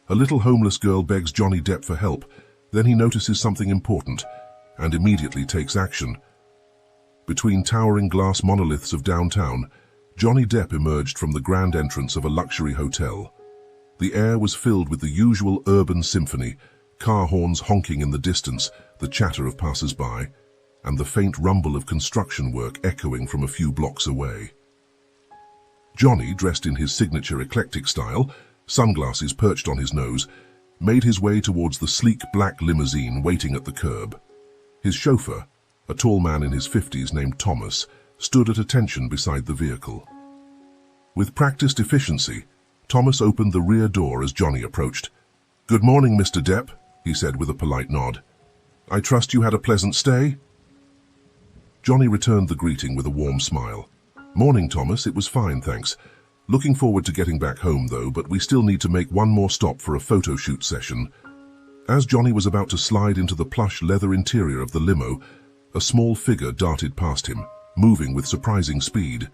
A little homeless girl begs Johnny Depp for help. Then he notices something important and immediately takes action. Between towering glass monoliths of downtown, Johnny Depp emerged from the grand entrance of a luxury hotel. The air was filled with the usual urban symphony, car horns honking in the distance, the chatter of passers-by, and the faint rumble of construction work echoing from a few blocks away. Johnny, dressed in his signature eclectic style, sunglasses perched on his nose, made his way towards the sleek black limousine waiting at the curb. His chauffeur, a tall man in his 50s named Thomas, stood at attention beside the vehicle. With practiced efficiency, Thomas opened the rear door as Johnny approached. "Good morning, Mr. Depp," he said with a polite nod. "I trust you had a pleasant stay?" Johnny returned the greeting with a warm smile. "Morning, Thomas. It was fine, thanks. Looking forward to getting back home, though, but we still need to make one more stop for a photo shoot session." As Johnny was about to slide into the plush leather interior of the limo, a small figure darted past him, moving with surprising speed.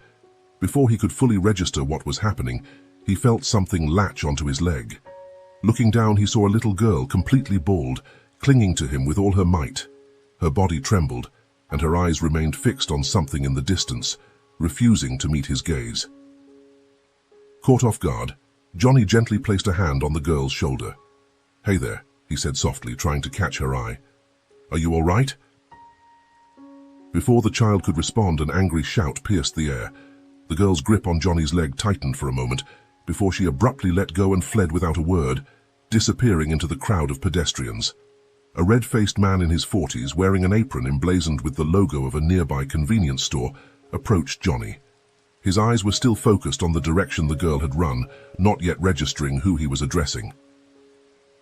Before he could fully register what was happening, he felt something latch onto his leg. Looking down, he saw a little girl, completely bald, clinging to him with all her might. Her body trembled, and her eyes remained fixed on something in the distance, refusing to meet his gaze. Caught off guard, Johnny gently placed a hand on the girl's shoulder. "Hey there," he said softly, trying to catch her eye. "Are you all right?" Before the child could respond, an angry shout pierced the air. The girl's grip on Johnny's leg tightened for a moment, before she abruptly let go and fled without a word, disappearing into the crowd of pedestrians. A red-faced man in his 40s, wearing an apron emblazoned with the logo of a nearby convenience store, approached Johnny. His eyes were still focused on the direction the girl had run, not yet registering who he was addressing.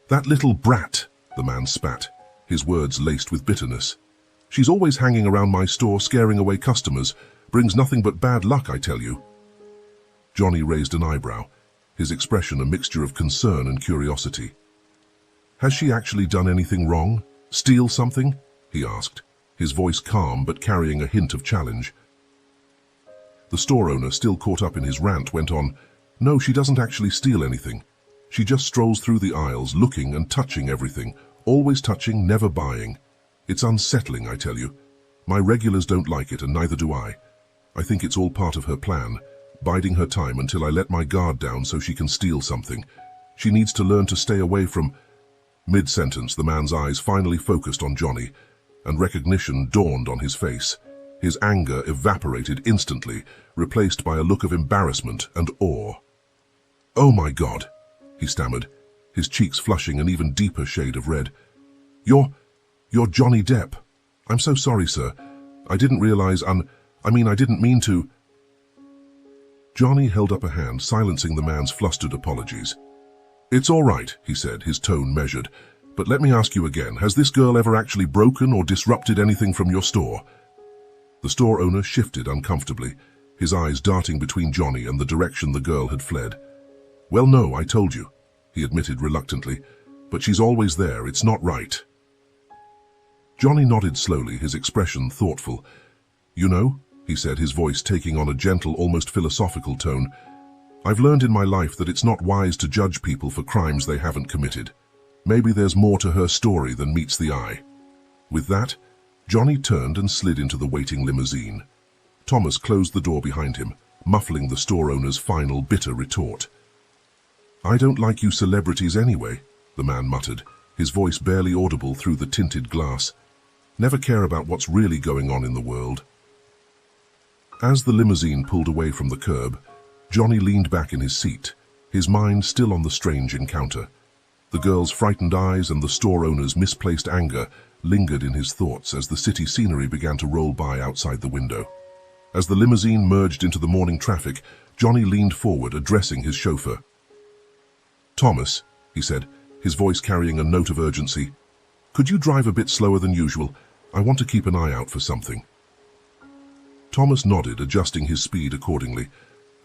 "That little brat," the man spat, his words laced with bitterness. "She's always hanging around my store, scaring away customers. Brings nothing but bad luck, I tell you." Johnny raised an eyebrow, his expression a mixture of concern and curiosity. "Has she actually done anything wrong? Steal something?" he asked, his voice calm but carrying a hint of challenge. The store owner, still caught up in his rant, went on, "No, she doesn't actually steal anything. She just strolls through the aisles, looking and touching everything, always touching, never buying. It's unsettling, I tell you. My regulars don't like it, and neither do I. I think it's all part of her plan, biding her time until I let my guard down so she can steal something. She needs to learn to stay away from—" Mid-sentence, the man's eyes finally focused on Johnny, and recognition dawned on his face. His anger evaporated instantly, replaced by a look of embarrassment and awe. "Oh my God," he stammered, his cheeks flushing an even deeper shade of red. You're Johnny Depp. I'm so sorry, sir. I didn't realize I didn't mean to." Johnny held up a hand, silencing the man's flustered apologies. "It's all right," he said, his tone measured. "But let me ask you again, has this girl ever actually broken or disrupted anything from your store?" The store owner shifted uncomfortably, his eyes darting between Johnny and the direction the girl had fled. "Well, no, I told you," he admitted reluctantly. "But she's always there. It's not right." Johnny nodded slowly, his expression thoughtful. "You know," he said, his voice taking on a gentle, almost philosophical tone, "I've learned in my life that it's not wise to judge people for crimes they haven't committed. Maybe there's more to her story than meets the eye." With that, Johnny turned and slid into the waiting limousine. Thomas closed the door behind him, muffling the store owner's final bitter retort. "I don't like you celebrities anyway," the man muttered, his voice barely audible through the tinted glass. "Never care about what's really going on in the world." As the limousine pulled away from the curb, Johnny leaned back in his seat, his mind still on the strange encounter. The girl's frightened eyes and the store owner's misplaced anger lingered in his thoughts as the city scenery began to roll by outside the window. As the limousine merged into the morning traffic, Johnny leaned forward, addressing his chauffeur. "Thomas," he said, his voice carrying a note of urgency, "could you drive a bit slower than usual? I want to keep an eye out for something." Thomas nodded, adjusting his speed accordingly.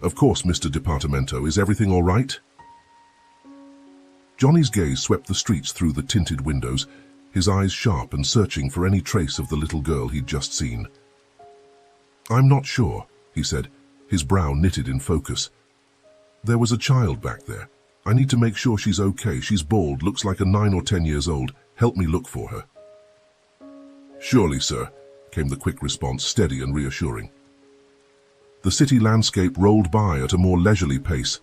"Of course, Mr. Departamento. Is everything all right?" Johnny's gaze swept the streets through the tinted windows, his eyes sharp and searching for any trace of the little girl he'd just seen. "I'm not sure," he said, his brow knitted in focus. "There was a child back there, I need to make sure she's okay. She's bald, looks like a 9 or 10 years old. Help me look for her." "Surely, sir," came the quick response, steady and reassuring. The city landscape rolled by at a more leisurely pace,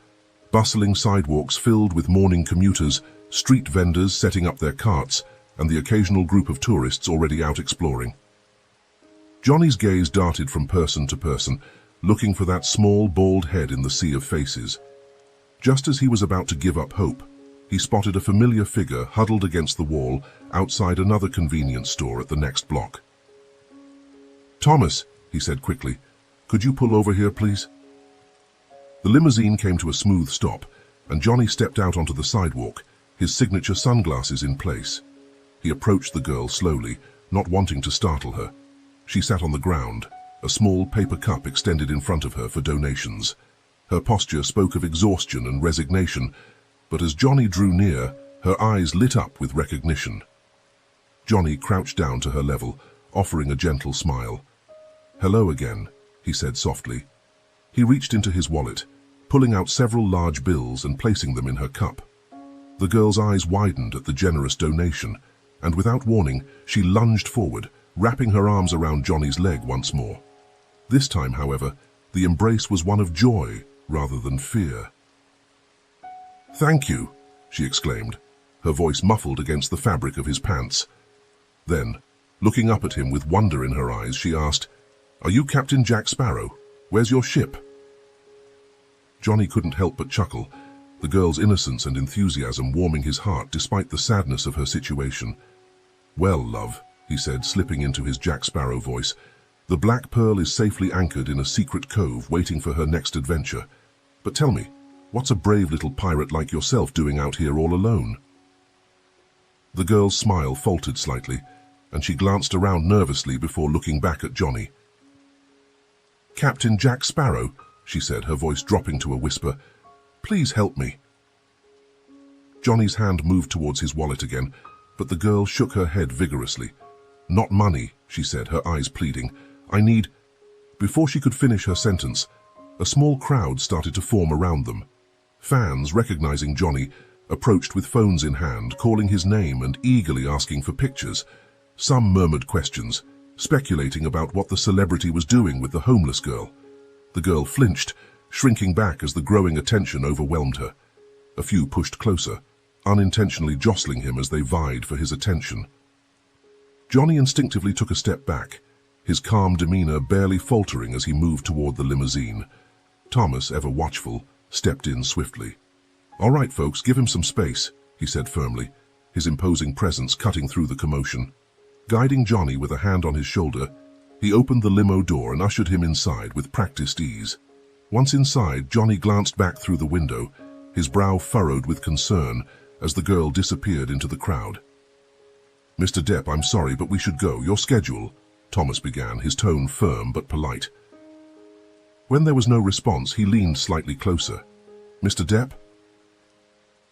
bustling sidewalks filled with morning commuters, street vendors setting up their carts, and the occasional group of tourists already out exploring. Johnny's gaze darted from person to person, looking for that small, bald head in the sea of faces. Just as he was about to give up hope, he spotted a familiar figure huddled against the wall outside another convenience store at the next block. "Thomas," he said quickly, "could you pull over here, please?" The limousine came to a smooth stop, and Johnny stepped out onto the sidewalk, his signature sunglasses in place. He approached the girl slowly, not wanting to startle her. She sat on the ground, a small paper cup extended in front of her for donations. Her posture spoke of exhaustion and resignation, but as Johnny drew near, her eyes lit up with recognition. Johnny crouched down to her level, offering a gentle smile. "Hello again," he said softly. He reached into his wallet, pulling out several large bills and placing them in her cup. The girl's eyes widened at the generous donation, and without warning, she lunged forward, wrapping her arms around Johnny's leg once more. This time, however, the embrace was one of joy rather than fear. "Thank you," she exclaimed, her voice muffled against the fabric of his pants. Then, looking up at him with wonder in her eyes, she asked, "Are you Captain Jack Sparrow? Where's your ship?" Johnny couldn't help but chuckle, the girl's innocence and enthusiasm warming his heart despite the sadness of her situation. "Well, love," he said, slipping into his Jack Sparrow voice, "the Black Pearl is safely anchored in a secret cove waiting for her next adventure. But tell me, what's a brave little pirate like yourself doing out here all alone?" The girl's smile faltered slightly, and she glanced around nervously before looking back at Johnny. "Captain Jack Sparrow," she said, her voice dropping to a whisper, "please help me." Johnny's hand moved towards his wallet again, but the girl shook her head vigorously. "Not money," she said, her eyes pleading. "I need—" Before she could finish her sentence, a small crowd started to form around them. Fans, recognizing Johnny, approached with phones in hand, calling his name and eagerly asking for pictures. Some murmured questions, speculating about what the celebrity was doing with the homeless girl. The girl flinched, shrinking back as the growing attention overwhelmed her. A few pushed closer, unintentionally jostling him as they vied for his attention. Johnny instinctively took a step back, his calm demeanor barely faltering as he moved toward the limousine. Thomas, ever watchful, stepped in swiftly. "All right, folks, give him some space," he said firmly, his imposing presence cutting through the commotion. Guiding Johnny with a hand on his shoulder, he opened the limo door and ushered him inside with practiced ease. Once inside, Johnny glanced back through the window, his brow furrowed with concern as the girl disappeared into the crowd. "Mr. Depp, I'm sorry, but we should go. Your schedule," Thomas began, his tone firm but polite. When there was no response, he leaned slightly closer. "Mr. Depp?"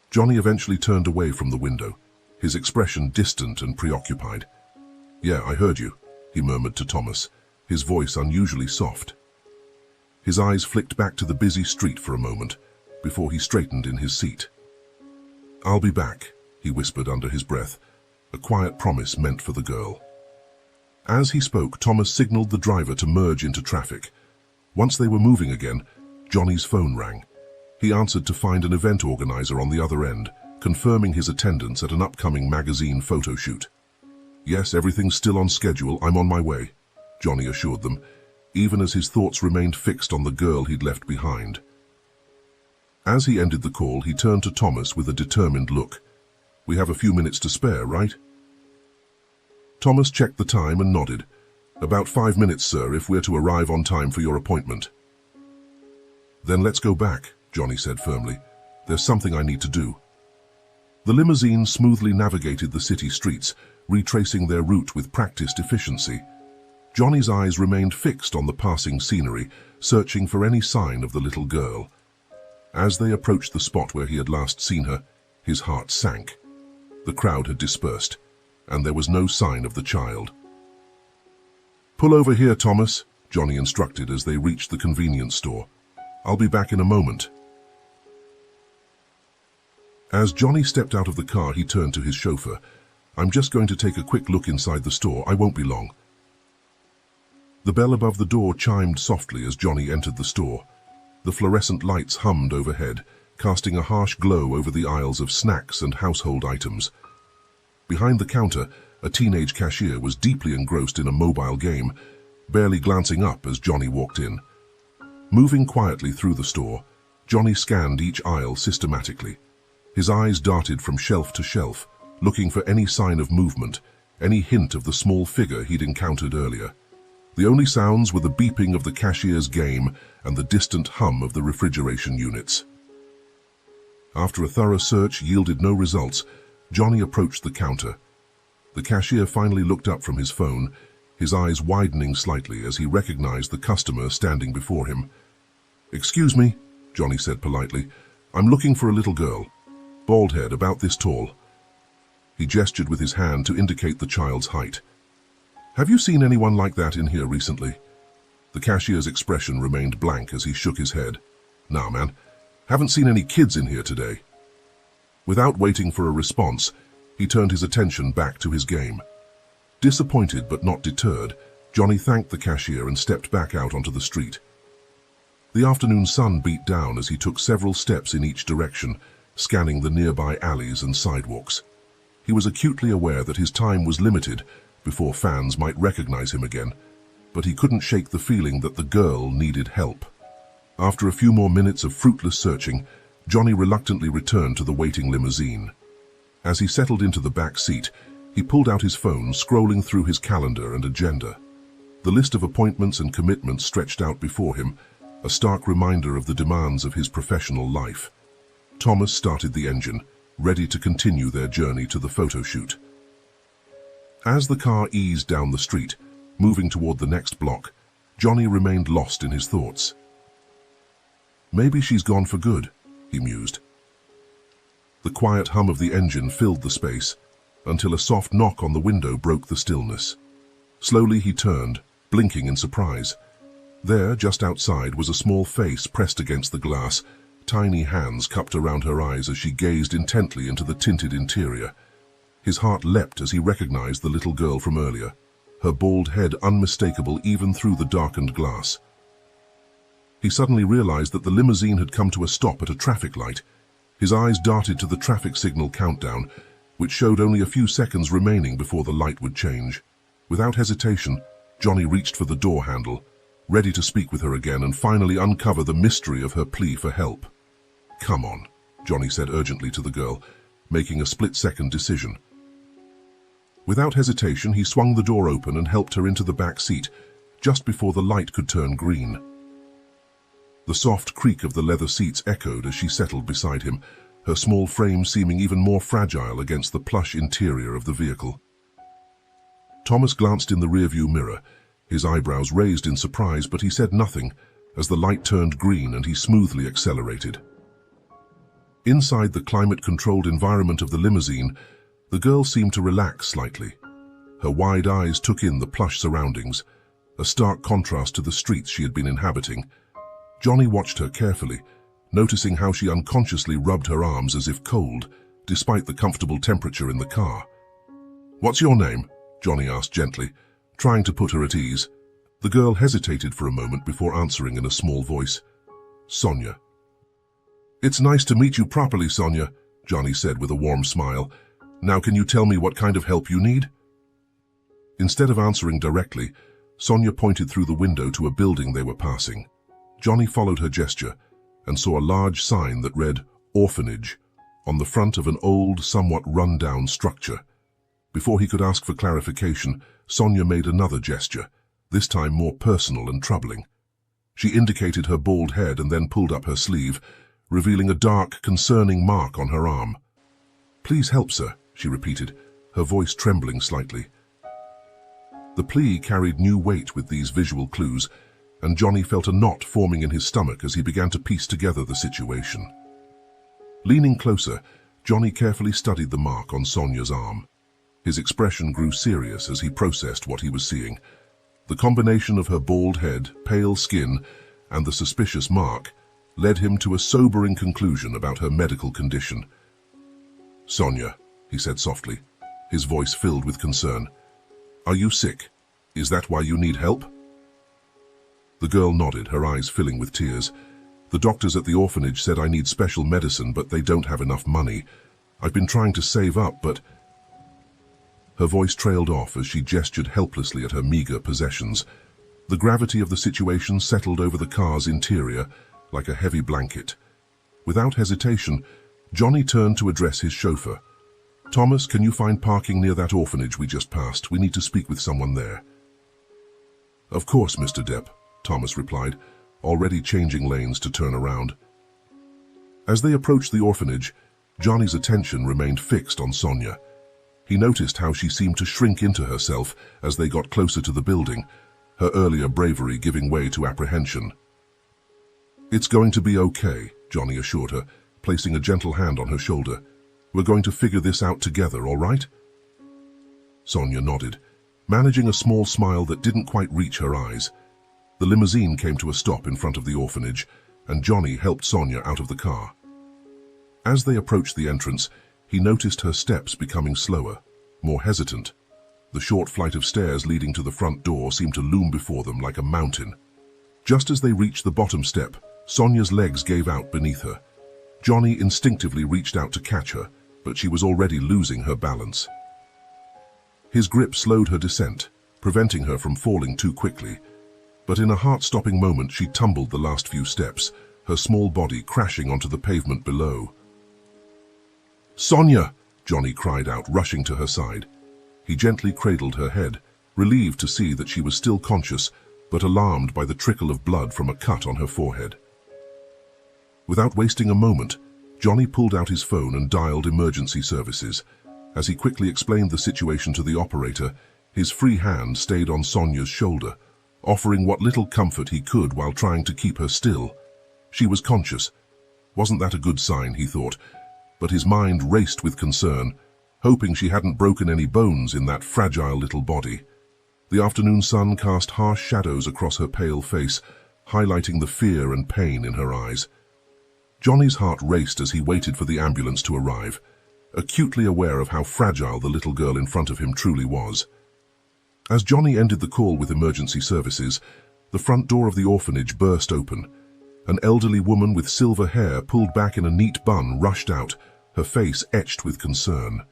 Johnny eventually turned away from the window, his expression distant and preoccupied. "Yeah, I heard you," he murmured to Thomas, his voice unusually soft. His eyes flicked back to the busy street for a moment, before he straightened in his seat. "I'll be back," he whispered under his breath, a quiet promise meant for the girl. As he spoke, Thomas signaled the driver to merge into traffic. Once they were moving again, Johnny's phone rang. He answered to find an event organizer on the other end, confirming his attendance at an upcoming magazine photo shoot. "Yes, everything's still on schedule. I'm on my way," Johnny assured them, even as his thoughts remained fixed on the girl he'd left behind. As he ended the call, he turned to Thomas with a determined look. "We have a few minutes to spare, right?" Thomas checked the time and nodded. "About 5 minutes, sir, if we're to arrive on time for your appointment." "Then let's go back," Johnny said firmly. "There's something I need to do." The limousine smoothly navigated the city streets, retracing their route with practiced efficiency. Johnny's eyes remained fixed on the passing scenery, searching for any sign of the little girl. As they approached the spot where he had last seen her, his heart sank. The crowd had dispersed, and there was no sign of the child. "Pull over here, Thomas," Johnny instructed as they reached the convenience store. "I'll be back in a moment." As Johnny stepped out of the car, he turned to his chauffeur. "I'm just going to take a quick look inside the store. I won't be long." The bell above the door chimed softly as Johnny entered the store. The fluorescent lights hummed overhead, casting a harsh glow over the aisles of snacks and household items. Behind the counter, a teenage cashier was deeply engrossed in a mobile game, barely glancing up as Johnny walked in. Moving quietly through the store, Johnny scanned each aisle systematically. His eyes darted from shelf to shelf, looking for any sign of movement, any hint of the small figure he'd encountered earlier. The only sounds were the beeping of the cashier's game and the distant hum of the refrigeration units. After a thorough search yielded no results, Johnny approached the counter. The cashier finally looked up from his phone, his eyes widening slightly as he recognized the customer standing before him. "Excuse me," Johnny said politely. "I'm looking for a little girl. Bald head, about this tall." He gestured with his hand to indicate the child's height. "Have you seen anyone like that in here recently?" The cashier's expression remained blank as he shook his head. "Nah, man. Haven't seen any kids in here today." Without waiting for a response, he turned his attention back to his game. Disappointed but not deterred, Johnny thanked the cashier and stepped back out onto the street. The afternoon sun beat down as he took several steps in each direction, scanning the nearby alleys and sidewalks. He was acutely aware that his time was limited before fans might recognize him again, but he couldn't shake the feeling that the girl needed help. After a few more minutes of fruitless searching, Johnny reluctantly returned to the waiting limousine. As he settled into the back seat, he pulled out his phone, scrolling through his calendar and agenda. The list of appointments and commitments stretched out before him, a stark reminder of the demands of his professional life. Thomas started the engine, ready to continue their journey to the photo shoot. As the car eased down the street, moving toward the next block, Johnny remained lost in his thoughts. "Maybe she's gone for good," he mused. The quiet hum of the engine filled the space, until a soft knock on the window broke the stillness. Slowly he turned, blinking in surprise. There, just outside, was a small face pressed against the glass, tiny hands cupped around her eyes as she gazed intently into the tinted interior. His heart leapt as he recognized the little girl from earlier, her bald head unmistakable even through the darkened glass. He suddenly realized that the limousine had come to a stop at a traffic light. His eyes darted to the traffic signal countdown, which showed only a few seconds remaining before the light would change. Without hesitation, Johnny reached for the door handle, ready to speak with her again and finally uncover the mystery of her plea for help. "Come on," Johnny said urgently to the girl, making a split-second decision. Without hesitation, he swung the door open and helped her into the back seat, just before the light could turn green. The soft creak of the leather seats echoed as she settled beside him, her small frame seeming even more fragile against the plush interior of the vehicle. Thomas glanced in the rearview mirror, his eyebrows raised in surprise, but he said nothing as the light turned green and he smoothly accelerated. Inside the climate-controlled environment of the limousine, the girl seemed to relax slightly. Her wide eyes took in the plush surroundings, a stark contrast to the streets she had been inhabiting. Johnny watched her carefully, noticing how she unconsciously rubbed her arms as if cold, despite the comfortable temperature in the car. "What's your name?" Johnny asked gently, trying to put her at ease. The girl hesitated for a moment before answering in a small voice. "Sonia." "It's nice to meet you properly, Sonia," Johnny said with a warm smile. "Now can you tell me what kind of help you need?" Instead of answering directly, Sonia pointed through the window to a building they were passing. Johnny followed her gesture and saw a large sign that read "Orphanage" on the front of an old, somewhat run-down structure. Before he could ask for clarification, Sonia made another gesture, this time more personal and troubling. She indicated her bald head and then pulled up her sleeve, revealing a dark, concerning mark on her arm. "Please help, sir," she repeated, her voice trembling slightly. The plea carried new weight with these visual clues, and Johnny felt a knot forming in his stomach as he began to piece together the situation. Leaning closer, Johnny carefully studied the mark on Sonia's arm. His expression grew serious as he processed what he was seeing. The combination of her bald head, pale skin, and the suspicious mark led him to a sobering conclusion about her medical condition. Sonia, he said softly, his voice filled with concern. Are you sick? Is that why you need help? The girl nodded, her eyes filling with tears. The doctors at the orphanage said I need special medicine, but they don't have enough money. I've been trying to save up, but... Her voice trailed off as she gestured helplessly at her meager possessions. The gravity of the situation settled over the car's interior like a heavy blanket. Without hesitation, Johnny turned to address his chauffeur. Thomas, can you find parking near that orphanage we just passed? We need to speak with someone there. Of course, Mr. Depp, Thomas replied, already changing lanes to turn around. As they approached the orphanage, Johnny's attention remained fixed on Sonia. He noticed how she seemed to shrink into herself as they got closer to the building, her earlier bravery giving way to apprehension. It's going to be okay, Johnny assured her, placing a gentle hand on her shoulder. We're going to figure this out together, all right? Sonia nodded, managing a small smile that didn't quite reach her eyes. The limousine came to a stop in front of the orphanage, and Johnny helped Sonia out of the car. As they approached the entrance, he noticed her steps becoming slower, more hesitant. The short flight of stairs leading to the front door seemed to loom before them like a mountain. Just as they reached the bottom step, Sonia's legs gave out beneath her. Johnny instinctively reached out to catch her, but she was already losing her balance. His grip slowed her descent, preventing her from falling too quickly. But in a heart-stopping moment, she tumbled the last few steps, her small body crashing onto the pavement below. "Sonia!" Johnny cried out, rushing to her side. He gently cradled her head, relieved to see that she was still conscious, but alarmed by the trickle of blood from a cut on her forehead. Without wasting a moment, Johnny pulled out his phone and dialed emergency services. As he quickly explained the situation to the operator, his free hand stayed on Sonia's shoulder, offering what little comfort he could while trying to keep her still. She was conscious. Wasn't that a good sign, he thought, but his mind raced with concern, hoping she hadn't broken any bones in that fragile little body. The afternoon sun cast harsh shadows across her pale face, highlighting the fear and pain in her eyes. Johnny's heart raced as he waited for the ambulance to arrive, acutely aware of how fragile the little girl in front of him truly was. As Johnny ended the call with emergency services, the front door of the orphanage burst open. An elderly woman with silver hair pulled back in a neat bun rushed out, her face etched with concern.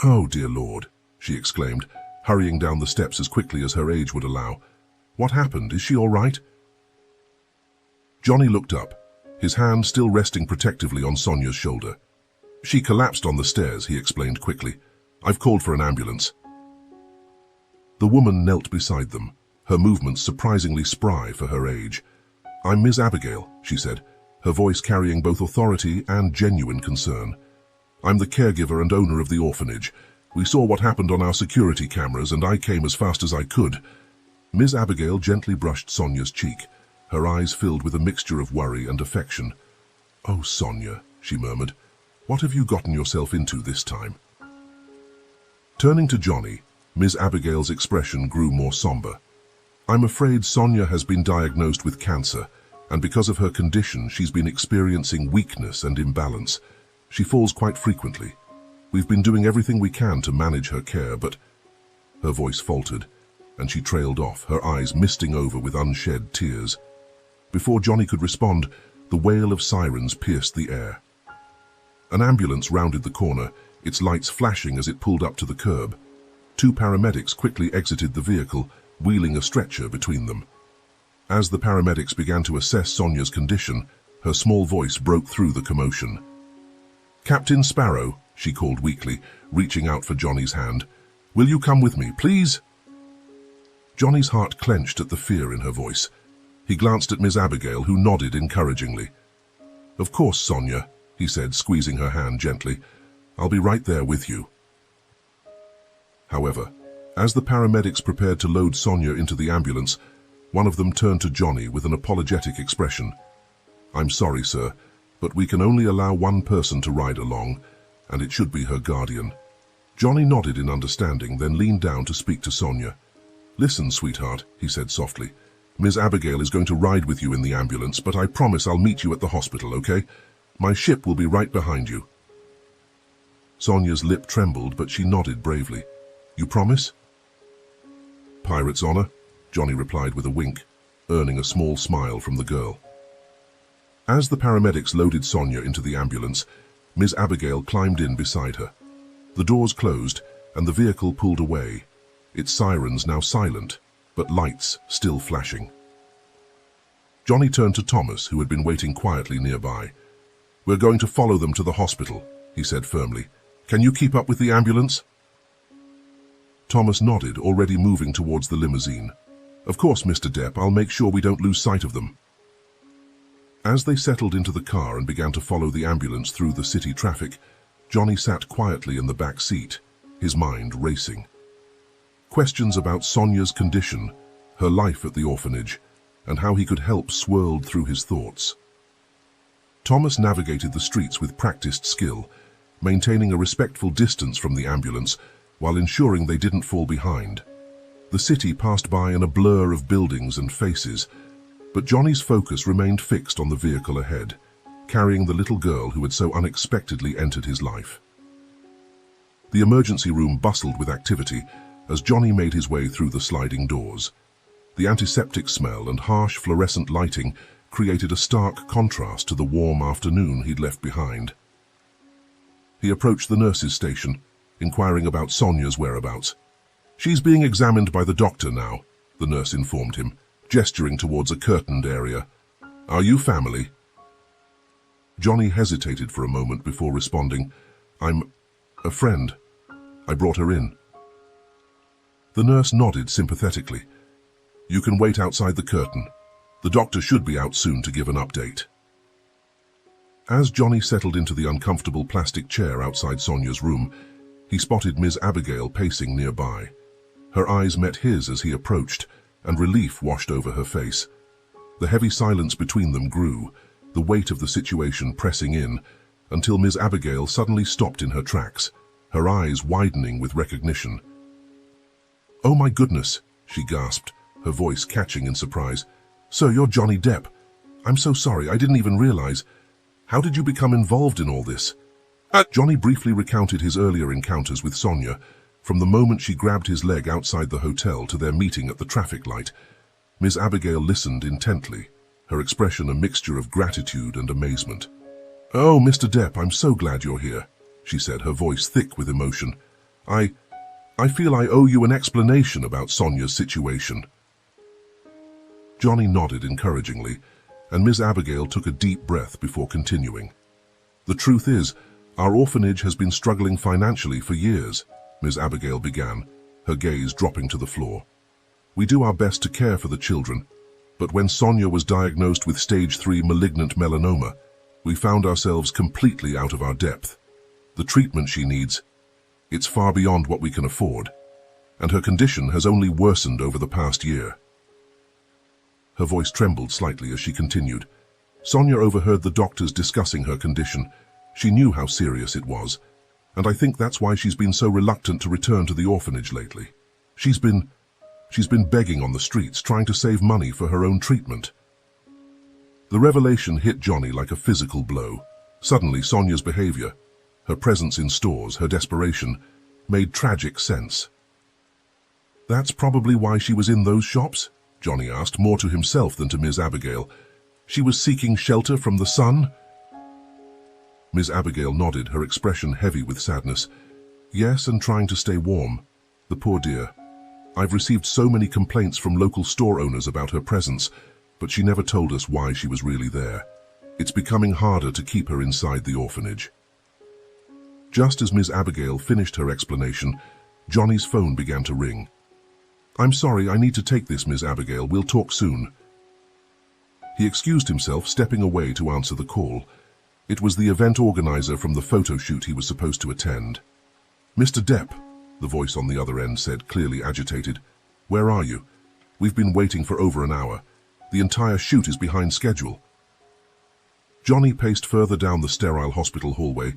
"Oh, dear Lord," she exclaimed, hurrying down the steps as quickly as her age would allow. "What happened? Is she all right?" Johnny looked up, his hand still resting protectively on Sonia's shoulder. "She collapsed on the stairs," he explained quickly. "I've called for an ambulance." The woman knelt beside them, her movements surprisingly spry for her age. "I'm Miss Abigail," she said, her voice carrying both authority and genuine concern. "I'm the caregiver and owner of the orphanage. We saw what happened on our security cameras, and I came as fast as I could." Miss Abigail gently brushed Sonia's cheek, her eyes filled with a mixture of worry and affection. "Oh, Sonia," she murmured, "what have you gotten yourself into this time?" Turning to Johnny, Miss Abigail's expression grew more somber. "I'm afraid Sonia has been diagnosed with cancer, and because of her condition, she's been experiencing weakness and imbalance. She falls quite frequently. We've been doing everything we can to manage her care, but..." Her voice faltered, and she trailed off, her eyes misting over with unshed tears. Before Johnny could respond, the wail of sirens pierced the air. An ambulance rounded the corner, its lights flashing as it pulled up to the curb. Two paramedics quickly exited the vehicle, wheeling a stretcher between them. As the paramedics began to assess Sonia's condition, her small voice broke through the commotion. "Captain Sparrow," she called weakly, reaching out for Johnny's hand. "Will you come with me, please?" Johnny's heart clenched at the fear in her voice. He glanced at Miss Abigail, who nodded encouragingly. "Of course, Sonia," he said, squeezing her hand gently. "I'll be right there with you." However, as the paramedics prepared to load Sonia into the ambulance, one of them turned to Johnny with an apologetic expression. "I'm sorry, sir, but we can only allow one person to ride along, and it should be her guardian." Johnny nodded in understanding, then leaned down to speak to Sonia. "Listen, sweetheart," he said softly. "Miss Abigail is going to ride with you in the ambulance, but I promise I'll meet you at the hospital, okay? My ship will be right behind you." Sonia's lip trembled, but she nodded bravely. You promise? Pirate's honor, Johnny replied with a wink, earning a small smile from the girl. As the paramedics loaded Sonia into the ambulance, Ms. Abigail climbed in beside her. The doors closed and the vehicle pulled away, its sirens now silent, but lights still flashing. Johnny turned to Thomas, who had been waiting quietly nearby. We're going to follow them to the hospital, he said firmly. Can you keep up with the ambulance? Thomas nodded, already moving towards the limousine. Of course, Mr. Depp, I'll make sure we don't lose sight of them. As they settled into the car and began to follow the ambulance through the city traffic, Johnny sat quietly in the back seat, his mind racing. Questions about Sonia's condition, her life at the orphanage, and how he could help swirled through his thoughts. Thomas navigated the streets with practiced skill, maintaining a respectful distance from the ambulance while ensuring they didn't fall behind. The city passed by in a blur of buildings and faces, but Johnny's focus remained fixed on the vehicle ahead, carrying the little girl who had so unexpectedly entered his life. The emergency room bustled with activity as Johnny made his way through the sliding doors. The antiseptic smell and harsh fluorescent lighting created a stark contrast to the warm afternoon he'd left behind. He approached the nurse's station, inquiring about Sonia's whereabouts. She's being examined by the doctor now, the nurse informed him, gesturing towards a curtained area. Are you family? Johnny hesitated for a moment before responding. I'm a friend. I brought her in. The nurse nodded sympathetically. You can wait outside the curtain. The doctor should be out soon to give an update. As Johnny settled into the uncomfortable plastic chair outside Sonia's room, he spotted Ms. Abigail pacing nearby. Her eyes met his as he approached, and relief washed over her face. The heavy silence between them grew, the weight of the situation pressing in, until Ms. Abigail suddenly stopped in her tracks, her eyes widening with recognition. Oh my goodness, she gasped, her voice catching in surprise. Sir, you're Johnny Depp. I'm so sorry, I didn't even realize. How did you become involved in all this? Johnny briefly recounted his earlier encounters with Sonia, from the moment she grabbed his leg outside the hotel to their meeting at the traffic light. Ms. Abigail listened intently, her expression a mixture of gratitude and amazement. Oh, Mr. Depp, I'm so glad you're here, she said, her voice thick with emotion. I feel I owe you an explanation about Sonia's situation. Johnny nodded encouragingly, and Ms. Abigail took a deep breath before continuing. The truth is, our orphanage has been struggling financially for years, Ms. Abigail began, her gaze dropping to the floor. We do our best to care for the children, but when Sonia was diagnosed with stage 3 malignant melanoma, we found ourselves completely out of our depth. The treatment she needs, it's far beyond what we can afford, and her condition has only worsened over the past year. Her voice trembled slightly as she continued. Sonia overheard the doctors discussing her condition. She knew how serious it was, and I think that's why she's been so reluctant to return to the orphanage lately. She's been begging on the streets, trying to save money for her own treatment. The revelation hit Johnny like a physical blow. Suddenly, Sonia's behavior, her presence in stores, her desperation, made tragic sense. That's probably why she was in those shops? Johnny asked, more to himself than to Ms. Abigail. She was seeking shelter from the sun? Ms. Abigail nodded, her expression heavy with sadness. Yes, and trying to stay warm. The poor dear. I've received so many complaints from local store owners about her presence, but she never told us why she was really there. It's becoming harder to keep her inside the orphanage. Just as Ms. Abigail finished her explanation, Johnny's phone began to ring. I'm sorry, I need to take this, Ms. Abigail. We'll talk soon. He excused himself, stepping away to answer the call. It was the event organizer from the photo shoot he was supposed to attend. Mr. Depp, the voice on the other end said, clearly agitated. Where are you? We've been waiting for over an hour. The entire shoot is behind schedule. Johnny paced further down the sterile hospital hallway,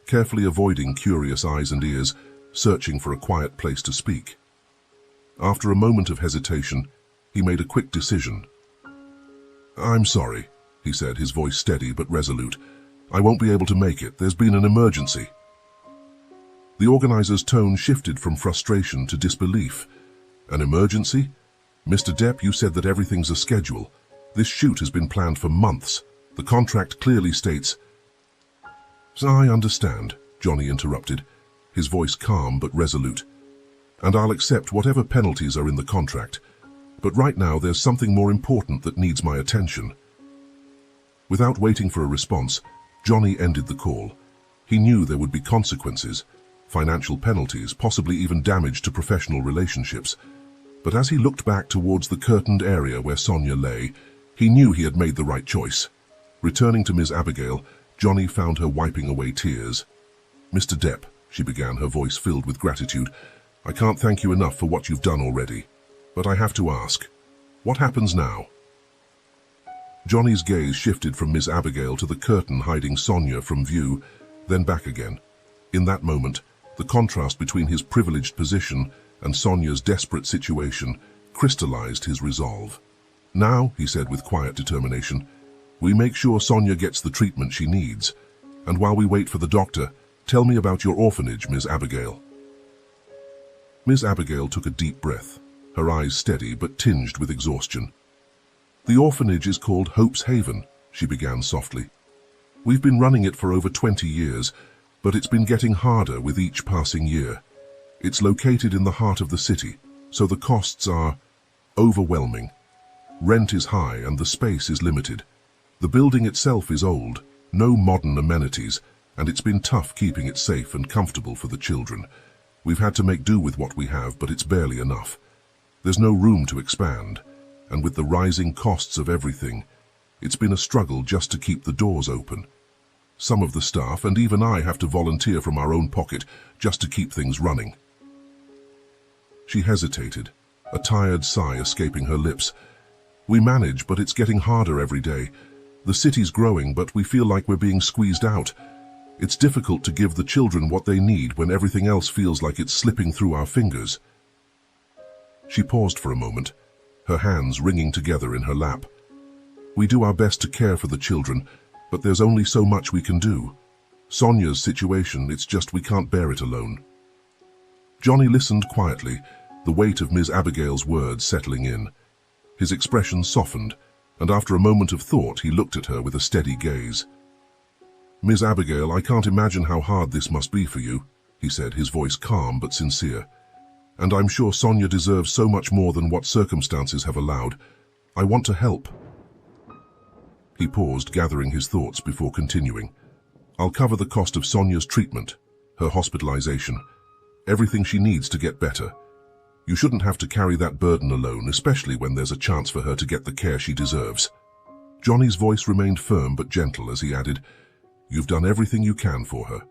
carefully avoiding curious eyes and ears, searching for a quiet place to speak. After a moment of hesitation, he made a quick decision. I'm sorry, he said, his voice steady but resolute. I won't be able to make it. There's been an emergency. The organizer's tone shifted from frustration to disbelief. An emergency? Mr. Depp, you said that everything's a schedule. This shoot has been planned for months. The contract clearly states... I understand, Johnny interrupted, his voice calm but resolute. And I'll accept whatever penalties are in the contract. But right now there's something more important that needs my attention. Without waiting for a response, Johnny ended the call. He knew there would be consequences, financial penalties, possibly even damage to professional relationships. But as he looked back towards the curtained area where Sonia lay, he knew he had made the right choice. Returning to Ms. Abigail, Johnny found her wiping away tears. "Mr. Depp," she began, her voice filled with gratitude, "I can't thank you enough for what you've done already. But I have to ask, what happens now?" Johnny's gaze shifted from Ms. Abigail to the curtain hiding Sonia from view, then back again. In that moment, the contrast between his privileged position and Sonia's desperate situation crystallized his resolve. "Now," he said with quiet determination, "we make sure Sonia gets the treatment she needs. And while we wait for the doctor, tell me about your orphanage, Ms. Abigail." Ms. Abigail took a deep breath, her eyes steady but tinged with exhaustion. "The orphanage is called Hope's Haven," she began softly. "We've been running it for over 20 years, but it's been getting harder with each passing year. It's located in the heart of the city, so the costs are overwhelming. Rent is high and the space is limited. The building itself is old, no modern amenities, and it's been tough keeping it safe and comfortable for the children. We've had to make do with what we have, but it's barely enough. There's no room to expand, and with the rising costs of everything, it's been a struggle just to keep the doors open. Some of the staff and even I have to volunteer from our own pocket just to keep things running." She hesitated, a tired sigh escaping her lips. "We manage, but it's getting harder every day. The city's growing, but we feel like we're being squeezed out. It's difficult to give the children what they need when everything else feels like it's slipping through our fingers." She paused for a moment, her hands wringing together in her lap. "We do our best to care for the children, but there's only so much we can do. Sonia's situation, it's just we can't bear it alone." Johnny listened quietly, the weight of Ms. Abigail's words settling in. His expression softened, and after a moment of thought he looked at her with a steady gaze. "Ms. Abigail, I can't imagine how hard this must be for you," he said, his voice calm but sincere. "And I'm sure Sonia deserves so much more than what circumstances have allowed. I want to help." He paused, gathering his thoughts before continuing. "I'll cover the cost of Sonia's treatment, her hospitalization, everything she needs to get better. You shouldn't have to carry that burden alone, especially when there's a chance for her to get the care she deserves." Johnny's voice remained firm but gentle as he added, "You've done everything you can for her,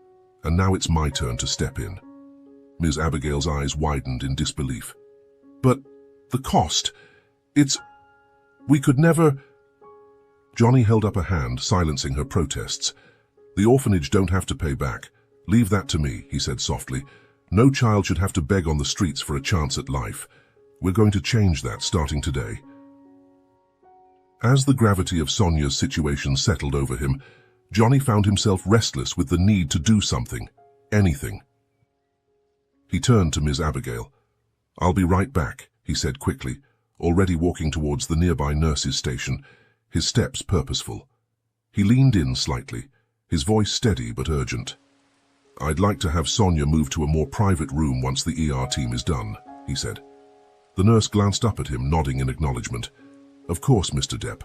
and now it's my turn to step in." Ms. Abigail's eyes widened in disbelief. "But the cost, we could never—" Johnny held up a hand, silencing her protests. "The orphanage don't have to pay back. Leave that to me," he said softly. "No child should have to beg on the streets for a chance at life. We're going to change that starting today." As the gravity of Sonia's situation settled over him, Johnny found himself restless with the need to do something, anything. He turned to Ms. Abigail. "I'll be right back," he said quickly, already walking towards the nearby nurse's station, his steps purposeful. He leaned in slightly, his voice steady but urgent. "I'd like to have Sonia move to a more private room once the ER team is done," he said. The nurse glanced up at him, nodding in acknowledgement. "Of course, Mr. Depp.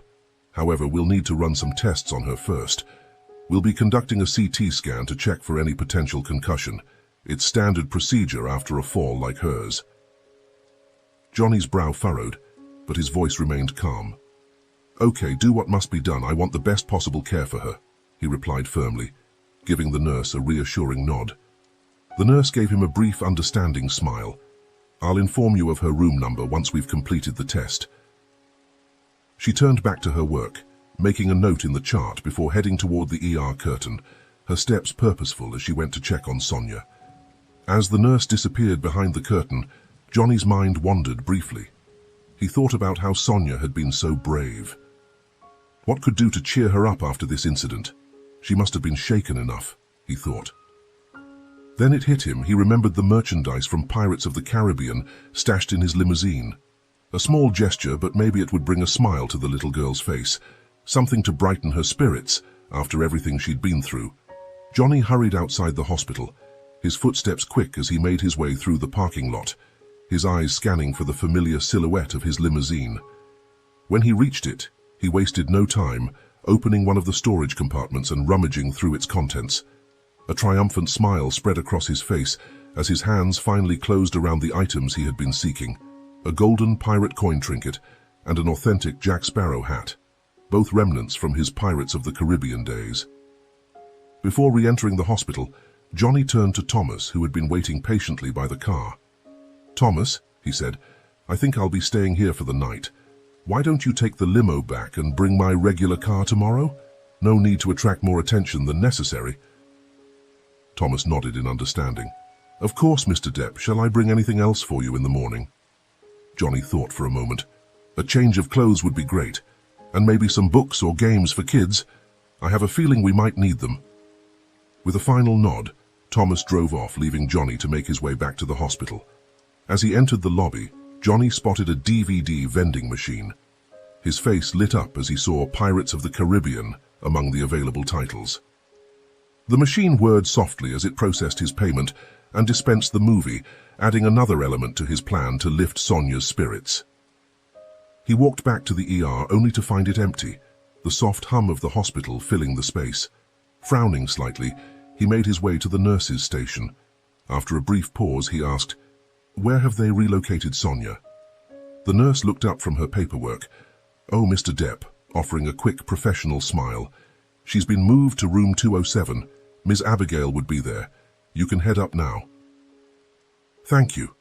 However, we'll need to run some tests on her first. We'll be conducting a CT scan to check for any potential concussion. It's standard procedure after a fall like hers." Johnny's brow furrowed, but his voice remained calm. "Okay, do what must be done. I want the best possible care for her," he replied firmly, giving the nurse a reassuring nod. The nurse gave him a brief, understanding smile. "I'll inform you of her room number once we've completed the test." She turned back to her work, making a note in the chart before heading toward the ER curtain, her steps purposeful as she went to check on Sonia. As the nurse disappeared behind the curtain, Johnny's mind wandered briefly. He thought about how Sonia had been so brave. What could do to cheer her up after this incident? She must have been shaken enough, he thought. Then it hit him. He remembered the merchandise from Pirates of the Caribbean stashed in his limousine. A small gesture, but maybe it would bring a smile to the little girl's face. Something to brighten her spirits after everything she'd been through. Johnny hurried outside the hospital, his footsteps quick as he made his way through the parking lot, his eyes scanning for the familiar silhouette of his limousine. When he reached it, he wasted no time, opening one of the storage compartments and rummaging through its contents. A triumphant smile spread across his face as his hands finally closed around the items he had been seeking. A golden pirate coin trinket and an authentic Jack Sparrow hat, both remnants from his Pirates of the Caribbean days. Before re-entering the hospital, Johnny turned to Thomas, who had been waiting patiently by the car. "Thomas," he said, "I think I'll be staying here for the night. Why don't you take the limo back and bring my regular car tomorrow? No need to attract more attention than necessary." Thomas nodded in understanding. "Of course, Mr. Depp. Shall I bring anything else for you in the morning?" Johnny thought for a moment. A change of clothes would be great, and maybe some books or games for kids. I have a feeling we might need them. With a final nod, Thomas drove off, leaving Johnny to make his way back to the hospital. As he entered the lobby, Johnny spotted a DVD vending machine. His face lit up as he saw Pirates of the Caribbean among the available titles. The machine whirred softly as it processed his payment and dispensed the movie, adding another element to his plan to lift Sonia's spirits. He walked back to the ER only to find it empty, the soft hum of the hospital filling the space. Frowning slightly, he made his way to the nurse's station. After a brief pause, he asked, "Where have they relocated Sonia?" The nurse looked up from her paperwork. "Oh, Mr. Depp," offering a quick professional smile. "She's been moved to room 207. Ms. Abigail would be there. You can head up now." "Thank you."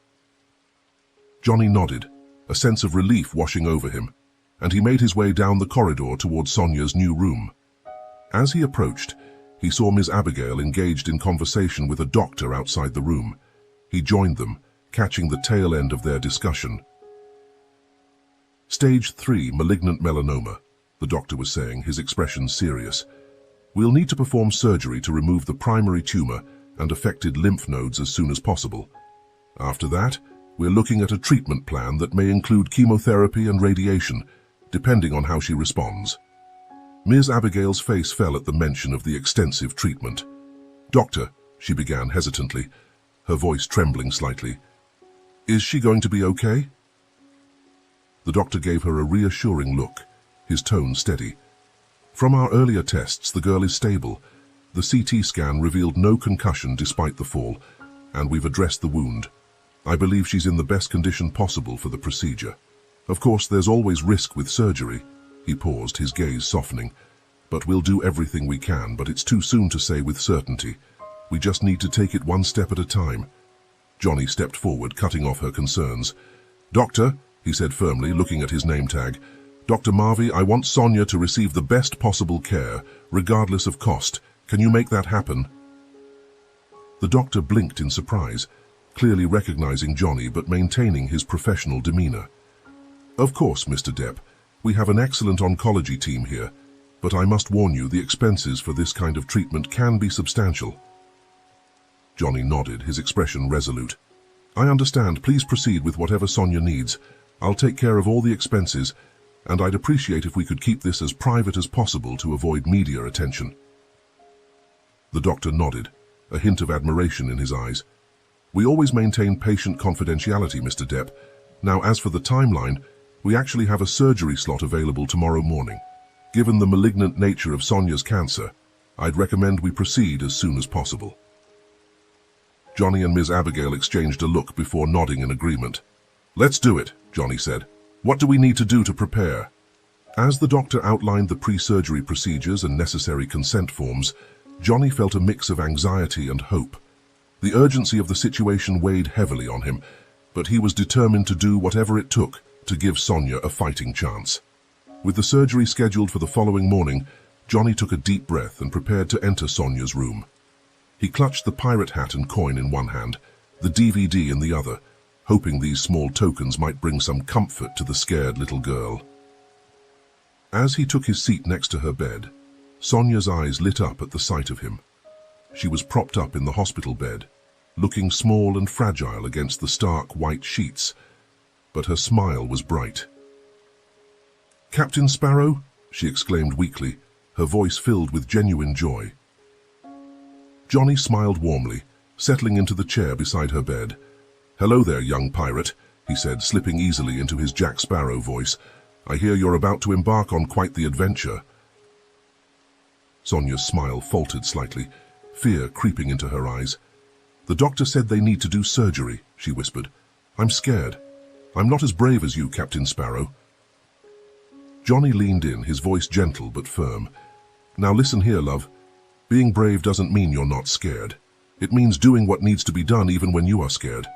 Johnny nodded, a sense of relief washing over him, and he made his way down the corridor toward Sonia's new room. As he approached, he saw Ms. Abigail engaged in conversation with a doctor outside the room. He joined them, catching the tail end of their discussion. "Stage 3 malignant melanoma," the doctor was saying, his expression serious. "We'll need to perform surgery to remove the primary tumor and affected lymph nodes as soon as possible. After that, we're looking at a treatment plan that may include chemotherapy and radiation, depending on how she responds." Ms. Abigail's face fell at the mention of the extensive treatment. "Doctor," she began hesitantly, her voice trembling slightly, "is she going to be okay?" The doctor gave her a reassuring look, his tone steady. "From our earlier tests, the girl is stable. The CT scan revealed no concussion despite the fall, and we've addressed the wound. I believe she's in the best condition possible for the procedure. Of course, there's always risk with surgery." He paused, his gaze softening. "But we'll do everything we can, but it's too soon to say with certainty. We just need to take it one step at a time." Johnny stepped forward, cutting off her concerns. "Doctor," he said firmly, looking at his name tag, "Dr. Marvey, I want Sonia to receive the best possible care, regardless of cost. Can you make that happen?" The doctor blinked in surprise, clearly recognizing Johnny but maintaining his professional demeanor. "Of course, Mr. Depp. We have an excellent oncology team here, but I must warn you, the expenses for this kind of treatment can be substantial." Johnny nodded, his expression resolute. "I understand. Please proceed with whatever Sonia needs. I'll take care of all the expenses, and I'd appreciate if we could keep this as private as possible to avoid media attention." The doctor nodded, a hint of admiration in his eyes. "We always maintain patient confidentiality, Mr. Depp. Now, as for the timeline, we actually have a surgery slot available tomorrow morning. Given the malignant nature of Sonia's cancer, I'd recommend we proceed as soon as possible." Johnny and Ms. Abigail exchanged a look before nodding in agreement. "Let's do it," Johnny said. "What do we need to do to prepare?" As the doctor outlined the pre-surgery procedures and necessary consent forms, Johnny felt a mix of anxiety and hope. The urgency of the situation weighed heavily on him, but he was determined to do whatever it took to give Sonia a fighting chance. With the surgery scheduled for the following morning, Johnny took a deep breath and prepared to enter Sonia's room. He clutched the pirate hat and coin in one hand, the DVD in the other, hoping these small tokens might bring some comfort to the scared little girl. As he took his seat next to her bed, Sonia's eyes lit up at the sight of him. She was propped up in the hospital bed, looking small and fragile against the stark white sheets, but her smile was bright. "Captain Sparrow?" she exclaimed weakly, her voice filled with genuine joy. Johnny smiled warmly, settling into the chair beside her bed. "Hello there, young pirate," he said, slipping easily into his Jack Sparrow voice. "I hear you're about to embark on quite the adventure." Sonia's smile faltered slightly, fear creeping into her eyes. "The doctor said they need to do surgery," she whispered. "I'm scared. I'm not as brave as you, Captain Sparrow." Johnny leaned in, his voice gentle but firm. "Now listen here, love. Being brave doesn't mean you're not scared. It means doing what needs to be done even when you are scared.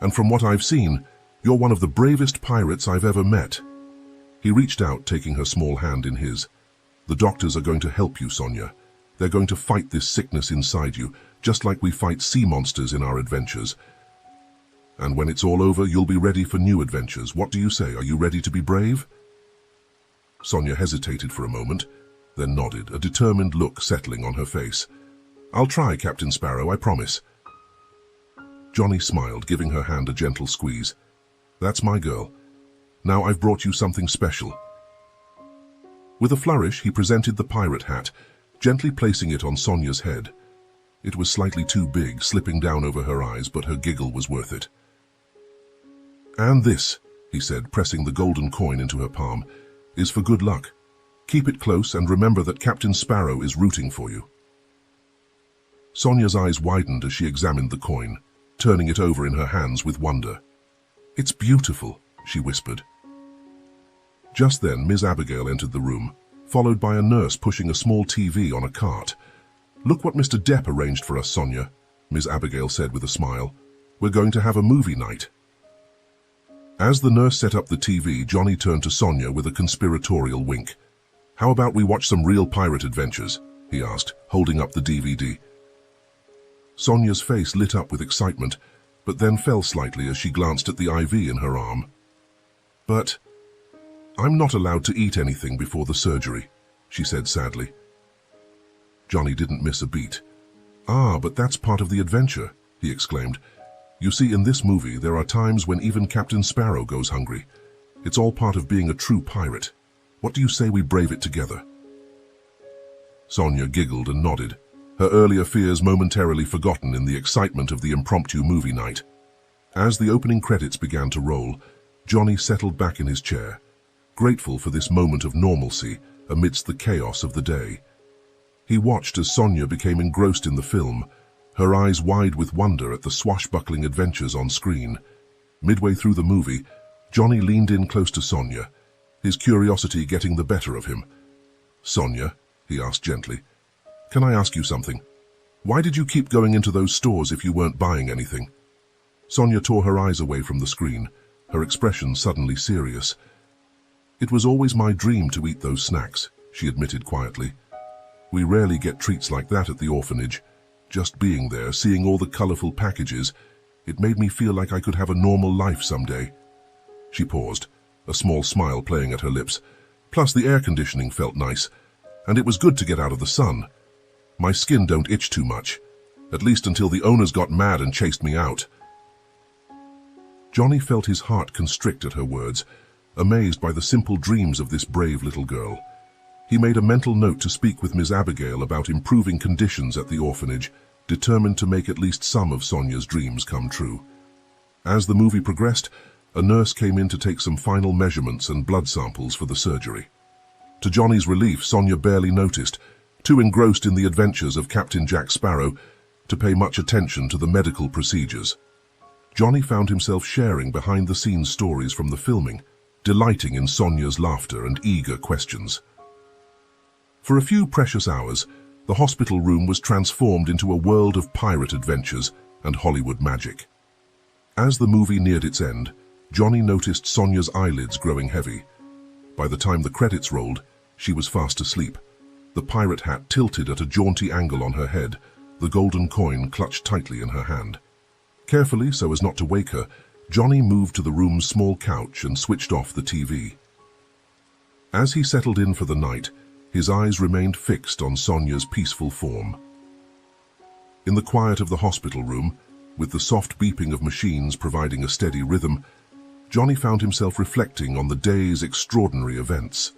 And from what I've seen, you're one of the bravest pirates I've ever met." He reached out, taking her small hand in his. "The doctors are going to help you, Sonia. They're going to fight this sickness inside you, just like we fight sea monsters in our adventures. And when it's all over, you'll be ready for new adventures. What do you say? Are you ready to be brave?" Sonia hesitated for a moment, then nodded, a determined look settling on her face. "I'll try, Captain Sparrow, I promise." Johnny smiled, giving her hand a gentle squeeze. "That's my girl. Now I've brought you something special." With a flourish, he presented the pirate hat, gently placing it on Sonia's head. It was slightly too big, slipping down over her eyes, but her giggle was worth it. "And this," he said, pressing the golden coin into her palm, "is for good luck. Keep it close and remember that Captain Sparrow is rooting for you." Sonia's eyes widened as she examined the coin, turning it over in her hands with wonder. "It's beautiful," she whispered. Just then, Miss Abigail entered the room, followed by a nurse pushing a small TV on a cart. "Look what Mr. Depp arranged for us, Sonia," Miss Abigail said with a smile. "We're going to have a movie night." As the nurse set up the TV, Johnny turned to Sonia with a conspiratorial wink. "How about we watch some real pirate adventures?" he asked, holding up the DVD. Sonia's face lit up with excitement, but then fell slightly as she glanced at the IV in her arm. "But I'm not allowed to eat anything before the surgery," she said sadly. Johnny didn't miss a beat. "Ah, but that's part of the adventure," he exclaimed. "You see, in this movie, there are times when even Captain Sparrow goes hungry. It's all part of being a true pirate. What do you say we brave it together?" Sonia giggled and nodded, her earlier fears momentarily forgotten in the excitement of the impromptu movie night. As the opening credits began to roll, Johnny settled back in his chair, grateful for this moment of normalcy amidst the chaos of the day. He watched as Sonia became engrossed in the film, her eyes wide with wonder at the swashbuckling adventures on screen. Midway through the movie, Johnny leaned in close to Sonia, his curiosity getting the better of him. "Sonia," he asked gently, "can I ask you something? Why did you keep going into those stores if you weren't buying anything?" Sonia tore her eyes away from the screen, her expression suddenly serious. "It was always my dream to eat those snacks," she admitted quietly. "We rarely get treats like that at the orphanage. Just being there, seeing all the colorful packages, it made me feel like I could have a normal life someday." She paused, a small smile playing at her lips. "Plus the air conditioning felt nice, and it was good to get out of the sun. My skin don't itch too much, at least until the owners got mad and chased me out." Johnny felt his heart constrict at her words, amazed by the simple dreams of this brave little girl. He made a mental note to speak with Miss Abigail about improving conditions at the orphanage, determined to make at least some of Sonia's dreams come true. As the movie progressed, a nurse came in to take some final measurements and blood samples for the surgery. To Johnny's relief, Sonia barely noticed, too engrossed in the adventures of Captain Jack Sparrow to pay much attention to the medical procedures. Johnny found himself sharing behind-the-scenes stories from the filming, delighting in Sonia's laughter and eager questions. For a few precious hours, the hospital room was transformed into a world of pirate adventures and Hollywood magic. As the movie neared its end, Johnny noticed Sonia's eyelids growing heavy. By the time the credits rolled, she was fast asleep, the pirate hat tilted at a jaunty angle on her head, the golden coin clutched tightly in her hand. Carefully, so as not to wake her, Johnny moved to the room's small couch and switched off the TV. As he settled in for the night, his eyes remained fixed on Sonia's peaceful form. In the quiet of the hospital room, With the soft beeping of machines providing a steady rhythm, Johnny found himself reflecting on the day's extraordinary events.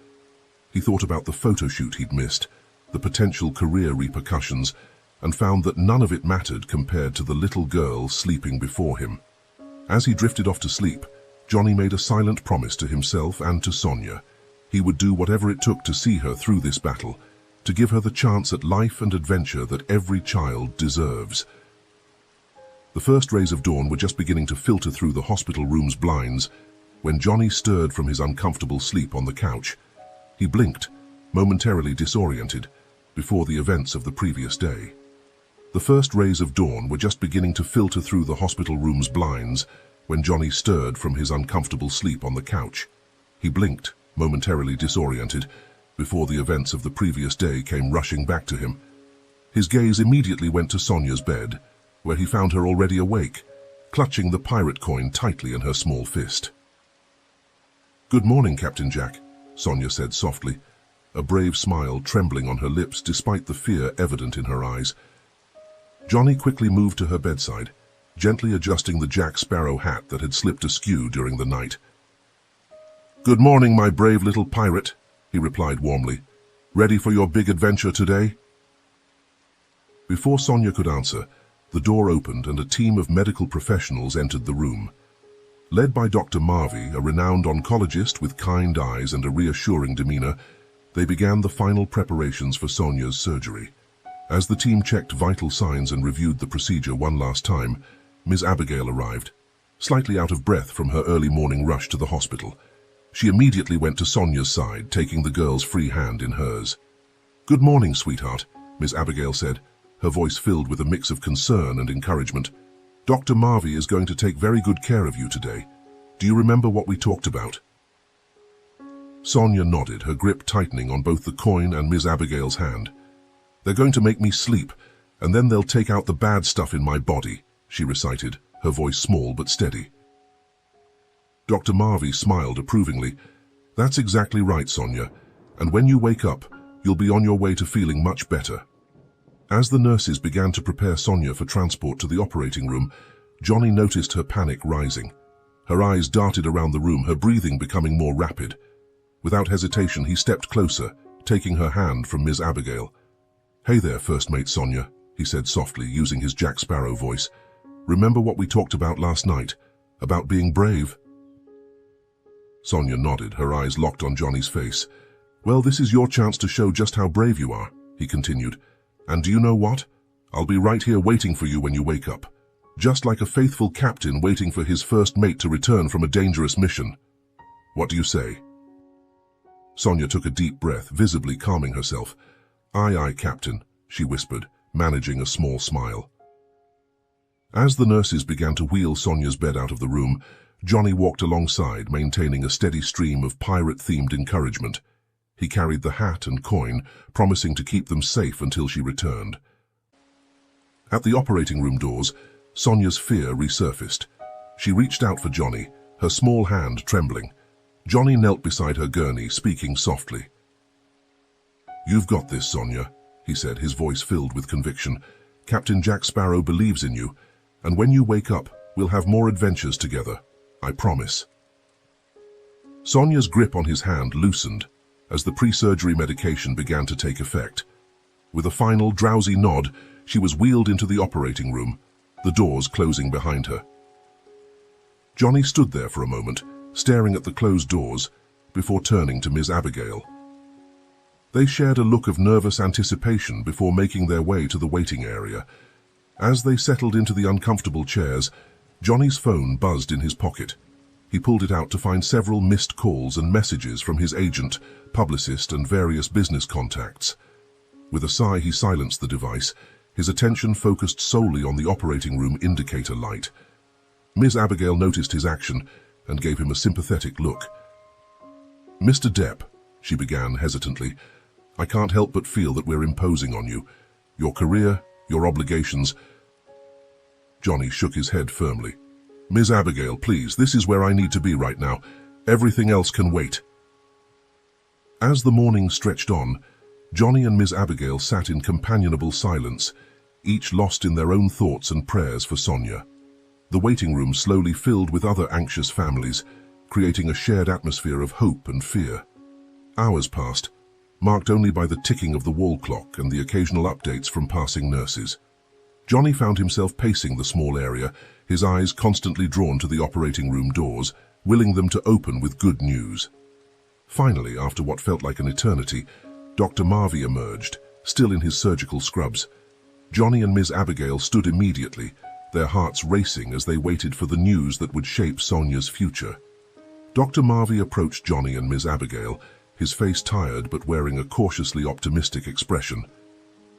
He thought about the photo shoot he'd missed, the potential career repercussions, and found that none of it mattered compared to the little girl sleeping before him. As he drifted off to sleep, Johnny made a silent promise to himself and to Sonia. He would do whatever it took to see her through this battle, to give her the chance at life and adventure that every child deserves. The first rays of dawn were just beginning to filter through the hospital room's blinds when Johnny stirred from his uncomfortable sleep on the couch. He blinked, momentarily disoriented, before the events of the previous day. The first rays of dawn were just beginning to filter through the hospital room's blinds when Johnny stirred from his uncomfortable sleep on the couch. He blinked, momentarily disoriented, before the events of the previous day came rushing back to him. His gaze immediately went to Sonia's bed, where he found her already awake, clutching the pirate coin tightly in her small fist. "Good morning, Captain Jack," Sonia said softly, a brave smile trembling on her lips despite the fear evident in her eyes. Johnny quickly moved to her bedside, gently adjusting the Jack Sparrow hat that had slipped askew during the night. "Good morning, my brave little pirate," he replied warmly. "Ready for your big adventure today?" Before Sonia could answer, the door opened and a team of medical professionals entered the room. Led by Dr. Marvey, a renowned oncologist with kind eyes and a reassuring demeanor, they began the final preparations for Sonia's surgery. As the team checked vital signs and reviewed the procedure one last time, Ms. Abigail arrived, slightly out of breath from her early morning rush to the hospital. She immediately went to Sonia's side, taking the girl's free hand in hers. "Good morning, sweetheart," Ms. Abigail said, her voice filled with a mix of concern and encouragement. "Dr. Marvey is going to take very good care of you today. Do you remember what we talked about?" Sonia nodded, her grip tightening on both the coin and Ms. Abigail's hand. "They're going to make me sleep, and then they'll take out the bad stuff in my body," she recited, her voice small but steady. Dr. Marvey smiled approvingly. "That's exactly right, Sonia, and when you wake up, you'll be on your way to feeling much better." As the nurses began to prepare Sonia for transport to the operating room, Johnny noticed her panic rising. Her eyes darted around the room, her breathing becoming more rapid. Without hesitation, he stepped closer, taking her hand from Ms. Abigail. "Hey there, First Mate Sonia," he said softly, using his Jack Sparrow voice. "Remember what we talked about last night, about being brave?" Sonia nodded, her eyes locked on Johnny's face. "Well, this is your chance to show just how brave you are," he continued. "And do you know what? I'll be right here waiting for you when you wake up. Just like a faithful captain waiting for his first mate to return from a dangerous mission. What do you say?" Sonia took a deep breath, visibly calming herself. "Aye, aye, Captain," she whispered, managing a small smile. As the nurses began to wheel Sonia's bed out of the room, Johnny walked alongside, maintaining a steady stream of pirate-themed encouragement. He carried the hat and coin, promising to keep them safe until she returned. At the operating room doors, Sonia's fear resurfaced. She reached out for Johnny, her small hand trembling. Johnny knelt beside her gurney, speaking softly. "You've got this, Sonia," he said, his voice filled with conviction. "Captain Jack Sparrow believes in you, and when you wake up, we'll have more adventures together. I promise." Sonia's grip on his hand loosened as the pre-surgery medication began to take effect. With a final drowsy nod, she was wheeled into the operating room, the doors closing behind her. Johnny stood there for a moment, staring at the closed doors, before turning to Ms. Abigail. They shared a look of nervous anticipation before making their way to the waiting area. As they settled into the uncomfortable chairs, Johnny's phone buzzed in his pocket. He pulled it out to find several missed calls and messages from his agent, publicist, and various business contacts. With a sigh, he silenced the device, his attention focused solely on the operating room indicator light. Ms. Abigail noticed his action and gave him a sympathetic look. "Mr. Depp," she began hesitantly, "I can't help but feel that we're imposing on you. Your career, your obligations." Johnny shook his head firmly. "Ms. Abigail, please, this is where I need to be right now. Everything else can wait." As the morning stretched on, Johnny and Ms. Abigail sat in companionable silence, each lost in their own thoughts and prayers for Sonia. The waiting room slowly filled with other anxious families, creating a shared atmosphere of hope and fear. Hours passed, marked only by the ticking of the wall clock and the occasional updates from passing nurses. Johnny found himself pacing the small area, his eyes constantly drawn to the operating room doors, willing them to open with good news. Finally, after what felt like an eternity, Dr. Marvey emerged, still in his surgical scrubs. Johnny and Ms. Abigail stood immediately, their hearts racing as they waited for the news that would shape Sonia's future. Dr. Marvey approached Johnny and Ms. Abigail, his face tired but wearing a cautiously optimistic expression.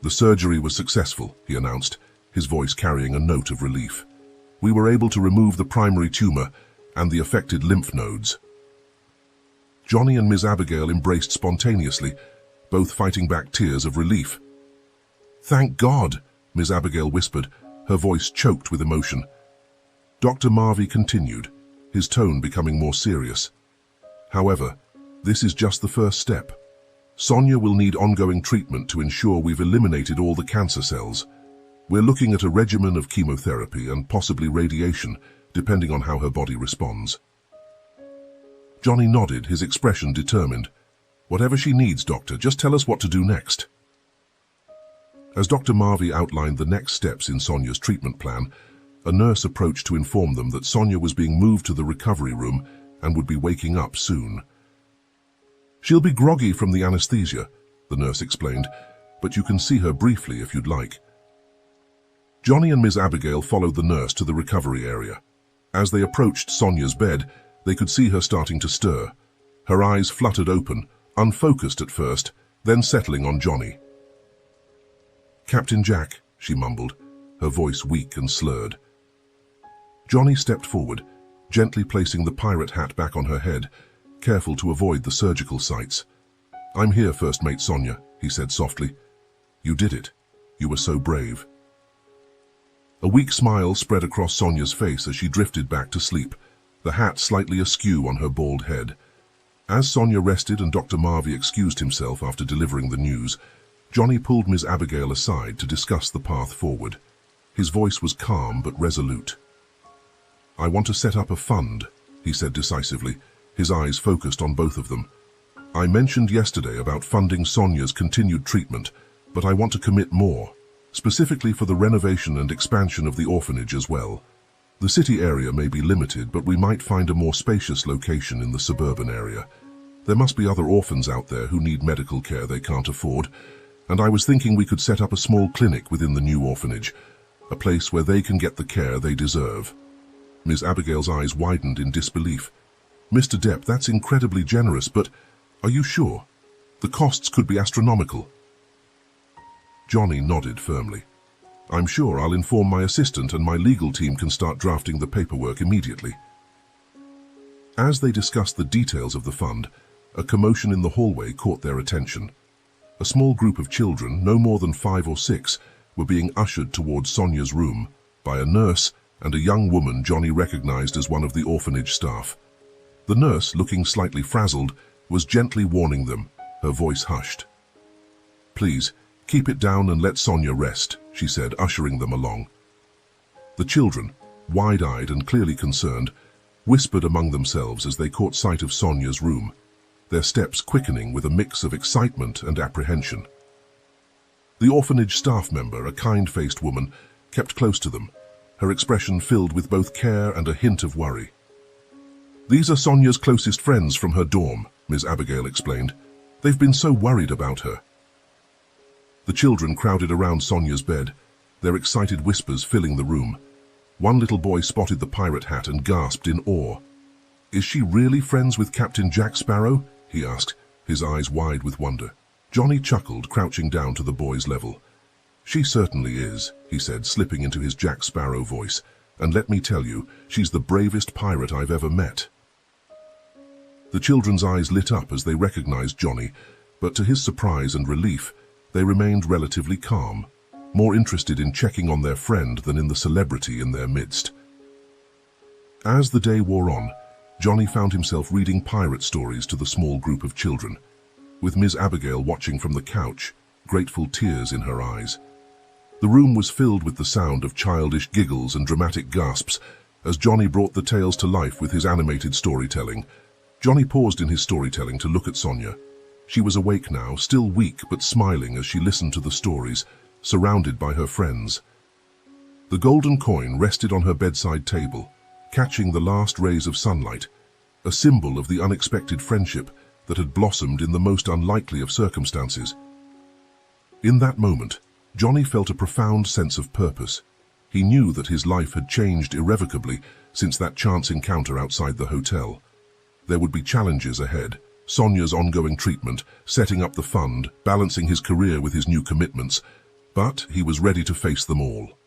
"The surgery was successful," he announced, his voice carrying a note of relief. "We were able to remove the primary tumor and the affected lymph nodes." Johnny and Ms. Abigail embraced spontaneously, both fighting back tears of relief. "Thank God," Ms. Abigail whispered, her voice choked with emotion. Dr. Marvey continued, his tone becoming more serious. "However, this is just the first step. Sonia will need ongoing treatment to ensure we've eliminated all the cancer cells. We're looking at a regimen of chemotherapy and possibly radiation, depending on how her body responds." Johnny nodded, his expression determined. "Whatever she needs, doctor, just tell us what to do next." As Dr. Marvey outlined the next steps in Sonia's treatment plan, a nurse approached to inform them that Sonia was being moved to the recovery room and would be waking up soon. "She'll be groggy from the anesthesia," the nurse explained, "but you can see her briefly if you'd like." Johnny and Ms. Abigail followed the nurse to the recovery area. As they approached Sonia's bed, they could see her starting to stir. Her eyes fluttered open, unfocused at first, then settling on Johnny. "Captain Jack," she mumbled, her voice weak and slurred. Johnny stepped forward, gently placing the pirate hat back on her head, careful to avoid the surgical sites. "I'm here, First Mate Sonia," he said softly. "You did it. You were so brave." A weak smile spread across Sonia's face as she drifted back to sleep, the hat slightly askew on her bald head. As Sonia rested and Dr. Marvey excused himself after delivering the news, Johnny pulled Ms. Abigail aside to discuss the path forward. His voice was calm but resolute. "I want to set up a fund," he said decisively, his eyes focused on both of them. "I mentioned yesterday about funding Sonia's continued treatment, but I want to commit more, specifically for the renovation and expansion of the orphanage as well. The city area may be limited, but we might find a more spacious location in the suburban area. There must be other orphans out there who need medical care they can't afford, and I was thinking we could set up a small clinic within the new orphanage, a place where they can get the care they deserve." Ms. Abigail's eyes widened in disbelief. "Mr. Depp, that's incredibly generous, but are you sure? The costs could be astronomical." Johnny nodded firmly. "I'm sure I'll inform my assistant and my legal team can start drafting the paperwork immediately." As they discussed the details of the fund, a commotion in the hallway caught their attention. A small group of children, no more than 5 or 6, were being ushered towards Sonia's room by a nurse and a young woman Johnny recognized as one of the orphanage staff. The nurse, looking slightly frazzled, was gently warning them, her voice hushed. "Please, keep it down and let Sonia rest," she said, ushering them along. The children, wide-eyed and clearly concerned, whispered among themselves as they caught sight of Sonia's room, their steps quickening with a mix of excitement and apprehension. The orphanage staff member, a kind-faced woman, kept close to them, her expression filled with both care and a hint of worry. "These are Sonia's closest friends from her dorm," Ms. Abigail explained. "They've been so worried about her." The children crowded around Sonia's bed, their excited whispers filling the room. One little boy spotted the pirate hat and gasped in awe. "Is she really friends with Captain Jack Sparrow?" he asked, his eyes wide with wonder. Johnny chuckled, crouching down to the boy's level. "She certainly is," he said, slipping into his Jack Sparrow voice. "And let me tell you, she's the bravest pirate I've ever met." The children's eyes lit up as they recognized Johnny, but to his surprise and relief, they remained relatively calm, more interested in checking on their friend than in the celebrity in their midst. As the day wore on, Johnny found himself reading pirate stories to the small group of children, with Ms. Abigail watching from the couch, grateful tears in her eyes. The room was filled with the sound of childish giggles and dramatic gasps as Johnny brought the tales to life with his animated storytelling. Johnny paused in his storytelling to look at Sonia. She was awake now, still weak but smiling as she listened to the stories, surrounded by her friends. The golden coin rested on her bedside table, catching the last rays of sunlight, a symbol of the unexpected friendship that had blossomed in the most unlikely of circumstances. In that moment, Johnny felt a profound sense of purpose. He knew that his life had changed irrevocably since that chance encounter outside the hotel. There would be challenges ahead: Sonia's ongoing treatment, setting up the fund, balancing his career with his new commitments, but he was ready to face them all.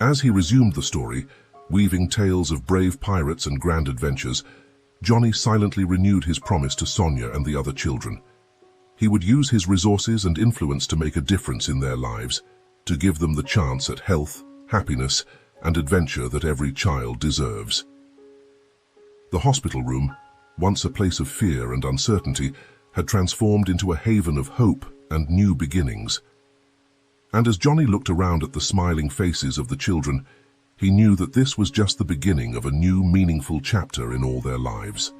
As he resumed the story, weaving tales of brave pirates and grand adventures, Johnny silently renewed his promise to Sonia and the other children. He would use his resources and influence to make a difference in their lives, to give them the chance at health, happiness, and adventure that every child deserves. The hospital room, once a place of fear and uncertainty, had transformed into a haven of hope and new beginnings. And as Johnny looked around at the smiling faces of the children, he knew that this was just the beginning of a new, meaningful chapter in all their lives.